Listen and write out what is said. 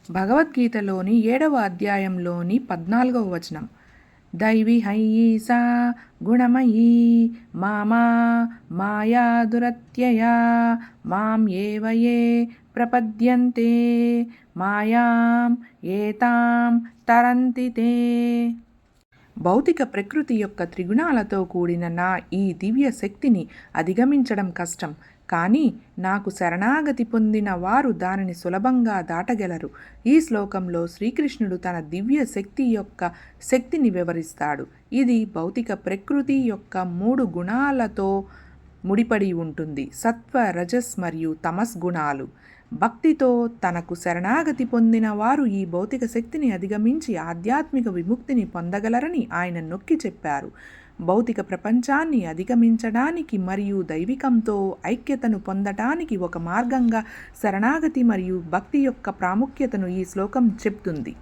భగవద్గీతలోని 7వ అధ్యాయంలోని 14వ వచనం. దైవీ హైయీసా గుణమయీ మామా మాయా దురత్యయా మాం ఏవయే ప్రపద్యంతే మాయాం ఏతాం తరంతి తే. భౌతిక ప్రకృతి యొక్క త్రిగుణాలతో కూడిన నా ఈ దివ్య శక్తిని అధిగమించడం కష్టం, కానీ నాకు శరణాగతి పొందిన వారు దానిని సులభంగా దాటగలరు. ఈ శ్లోకంలో శ్రీకృష్ణుడు తన దివ్య శక్తి యొక్క శక్తిని వివరిస్తాడు. ఇది భౌతిక ప్రకృతి యొక్క 3 గుణాలతో ముడిపడి ఉంటుంది: సత్వ, రజస్ మరియు తమస్ గుణాలు. భక్తితో తనకు శరణాగతి పొందిన వారు ఈ భౌతిక శక్తిని అధిగమించి ఆధ్యాత్మిక విముక్తిని పొందగలరని ఆయన నొక్కి చెప్పారు. భౌతిక ప్రపంచాన్ని అధిగమించడానికి మరియు దైవికంతో ఐక్యతను పొందటానికి ఒక మార్గంగా శరణాగతి మరియు భక్తి యొక్క ప్రాముఖ్యతను ఈ శ్లోకం చెప్తుంది.